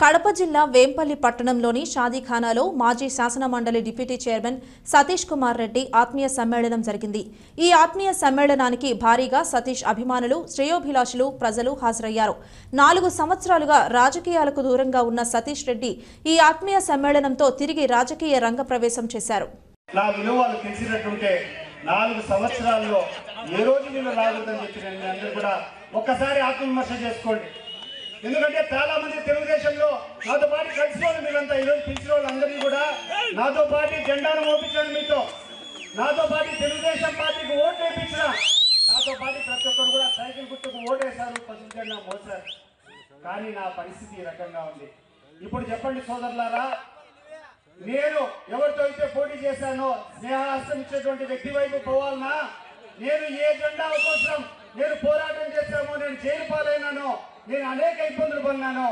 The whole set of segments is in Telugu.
కడప జిల్లా వేంపల్లి పట్టణంలోని షాదీఖానాలో మాజీ శాసనమండలి డిప్యూటీ చైర్మన్ సతీష్ కుమార్ రెడ్డి ఆత్మీయ సమ్మేళనం జరిగింది. ఈ ఆత్మీయ సమ్మేళనానికి భారీగా సతీష్ అభిమానులు, శ్రేయోభిలాషులు, ప్రజలు హాజరయ్యారు. 4 సంవత్సరాలుగా రాజకీయాలకు దూరంగా ఉన్న సతీష్ రెడ్డి ఈ ఆత్మీయ సమ్మేళనంతో తిరిగి రాజకీయ రంగ ప్రవేశం చేశారు. నా విలువలు తెలిసినట్టుంటే 4 సంవత్సరాల్లో ఏ రోజు మీరు రాగలని చెప్పి అందరూ కూడా ఒక్కసారి ఆత్మవిమర్శ చేసుకోండి. ఎందుకంటే చాలా మంది తెలుగుదేశంలో నాతో పాటు కలిసిన వాళ్ళు మీరంతా ఈరోజు పిలిచిన వాళ్ళందరినీ కూడా నాతో పాటు జెండాను మోపించాను, మీతో నాతో పాటు తెలుగుదేశం పార్టీకి ఓటు వేయించిన నాతో పాటు ప్రతి ఒక్కరు కూడా సైకిల్ గుర్తుకు ఓటేశారు, పసుపు జెండా మోసారు. కానీ నా పరిస్థితి ఈ రకంగా ఉంది. ఇప్పుడు చెప్పండి సోదరులారా, నేను ఎవరితో అయితే పోటీ చేశానో స్నేహాస్తం ఇచ్చేటువంటి వ్యక్తి వైపు పోవాలన్నా, నేను ఏ జెండా కోసం నేను పోరాటం చేశామో, నేను జైలు పాలైనానో, నేను అనేక ఇబ్బందులు పడినానో,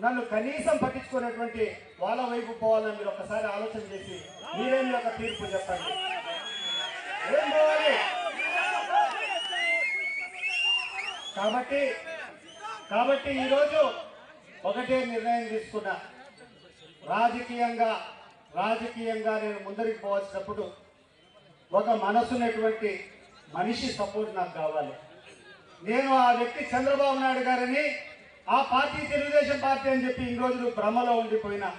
నన్ను కనీసం పట్టించుకునేటువంటి వాళ్ళ వైపు పోవాలని మీరు ఒకసారి ఆలోచన చేసి మీరేమి ఒక తీర్పు చెప్పండి. ఏం పోవాలి? కాబట్టి ఈరోజు ఒకటే నిర్ణయం తీసుకున్నా, రాజకీయంగా నేను ముందరికి పోవాల్సినప్పుడు ఒక మనసున్నటువంటి మనిషి సపోర్ట్ నాకు కావాలి. నేను ఆ వ్యక్తి చంద్రబాబు నాయుడు గారని, ఆ పార్టీ తెలుగుదేశం పార్టీ అని చెప్పి ఈ రోజు భ్రమలో ఉండిపోయినా,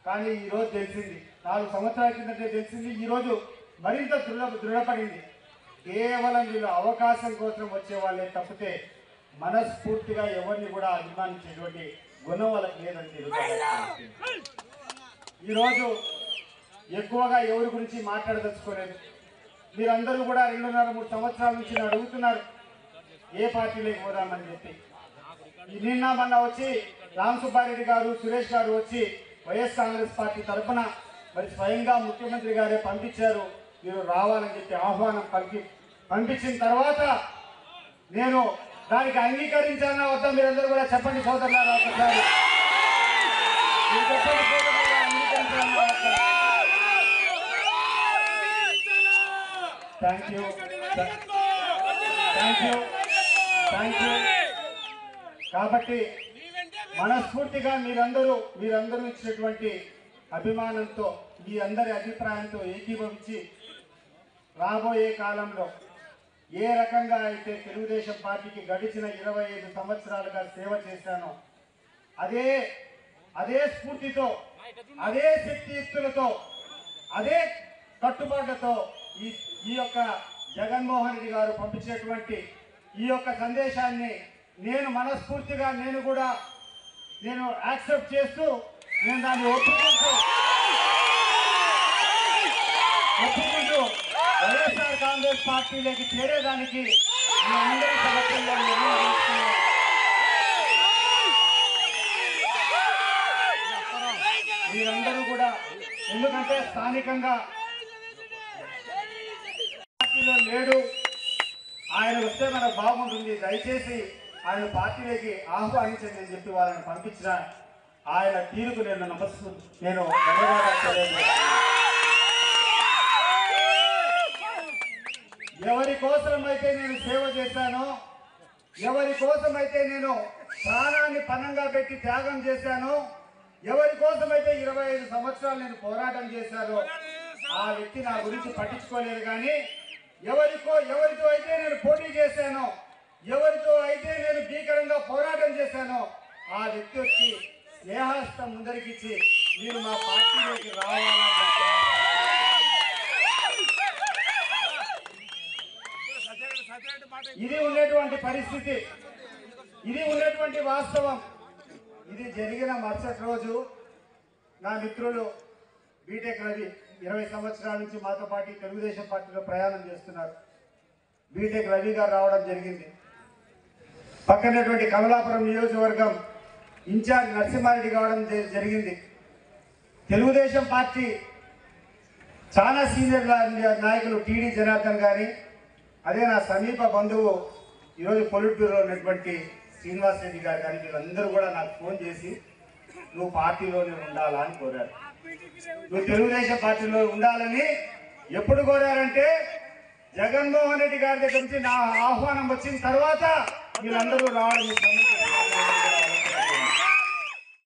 కానీ ఈరోజు తెలిసింది, 4 సంవత్సరాల కిందటే తెలిసింది, ఈరోజు మరింత దృఢపడింది. కేవలం వీళ్ళు అవకాశం కోసం వచ్చే వాళ్ళే తప్పితే మనస్ఫూర్తిగా ఎవరిని కూడా అభిమానించేటువంటి గుణం వాళ్ళకి లేదని ఈరోజు ఎక్కువగా ఎవరి గురించి మాట్లాడదలుచుకోలేదు. మీరందరూ కూడా 2.5-3 సంవత్సరాల నుంచి అడుగుతున్నారు ఏ పార్టీలోకి పోదామని చెప్పి. నిన్న మొన్న వచ్చి రామ్ సుబ్బారెడ్డి గారు, సురేష్ గారు వచ్చి వైఎస్ కాంగ్రెస్ పార్టీ తరఫున మరి స్వయంగా ముఖ్యమంత్రి గారే పంపించారు, మీరు రావాలని చెప్పి ఆహ్వానం పంపించిన తర్వాత నేను దానికి అంగీకరించాలన్నా వద్దా మీరందరూ కూడా చెప్పండి సోదరులారా, ఒకసారి చెప్పండి సోదరులారా, అంగీకరించాలన్నా వద్దా? Thank you. కాబట్టి మనస్ఫూర్తిగా మీరందరూ ఇచ్చినటువంటి అభిమానంతో, మీ అందరి అభిప్రాయంతో ఏకీభవించి రాబోయే కాలంలో ఏ రకంగా అయితే తెలుగుదేశం పార్టీకి గడిచిన 25 సంవత్సరాలుగా సేవ చేశానో అదే స్ఫూర్తితో, అదే శక్తియుక్తులతో, అదే కట్టుబాట్లతో ఈ యొక్క జగన్మోహన్ రెడ్డి గారు పంపించేటువంటి ఈ యొక్క సందేశాన్ని నేను మనస్ఫూర్తిగా నేను యాక్సెప్ట్ చేస్తూ నేను దాన్ని ఒప్పుకుంటూ వైఎస్ఆర్ కాంగ్రెస్ పార్టీలోకి చేరేదానికి మీ అందరి సమక్షంలో నిర్ణయం తీసుకున్నాను. మీరందరూ కూడా, ఎందుకంటే స్థానికంగా పార్టీలో లేడు, ఆయన వస్తే మనకు బాగుంటుంది, దయచేసి ఆయన పార్టీలోకి ఆహ్వానించండి అని చెప్పి వాళ్ళని పంపించిన ఆయన తీరుకు నేను ధన్యవాదాలు తెలియజేస్తున్నాను. ఎవరి కోసమైతే నేను సేవ చేశానో, ఎవరి కోసమైతే నేను ప్రాణాన్ని పణంగా పెట్టి త్యాగం చేశానో, ఎవరి కోసమైతే 25 సంవత్సరాలు నేను పోరాటం చేశానో ఆ వ్యక్తి నా గురించి పట్టించుకోలేదు. కానీ ఎవరితో అయితే నేను పోటీ చేశానో, ఎవరితో అయితే నేను భీకరంగా పోరాటం చేశానో ఆ వ్యక్తి వచ్చి స్నేహాస్తం ముందరికిచ్చి మీరు మా పార్టీలోకి రావాలని ఇది ఉన్నటువంటి పరిస్థితి, ఇది ఉన్నటువంటి వాస్తవం. ఇది జరిగిన మరుసటి రోజు నా మిత్రులు బీటెక్ రవి 20 సంవత్సరాల నుంచి మాతో పాటు తెలుగుదేశం పార్టీలో ప్రయాణం చేస్తున్నారు. బీటెక్ రవి గారు రావడం జరిగింది. పక్కనటువంటి కమలాపురం నియోజకవర్గం ఇన్ఛార్జ్ నరసింహారెడ్డి కావడం జరిగింది. తెలుగుదేశం పార్టీ చాలా సీనియర్ నాయకులు టీడీ జనార్దన్ గారి, అదే నా సమీప బంధువు ఈరోజు పొలిట్ బ్యూరో ఉన్నటువంటి శ్రీనివాస్ రెడ్డి గారు కానీ వీళ్ళందరూ కూడా నాకు ఫోన్ చేసి నువ్వు పార్టీలోనే ఉండాలా అని కోరారు. నువ్వు తెలుగుదేశం పార్టీలో ఉండాలని ఎప్పుడు కోరారంటే జగన్మోహన్ రెడ్డి గారి దగ్గర నుంచి నా ఆహ్వానం వచ్చిన తర్వాత వీళ్ళందరూ రావడం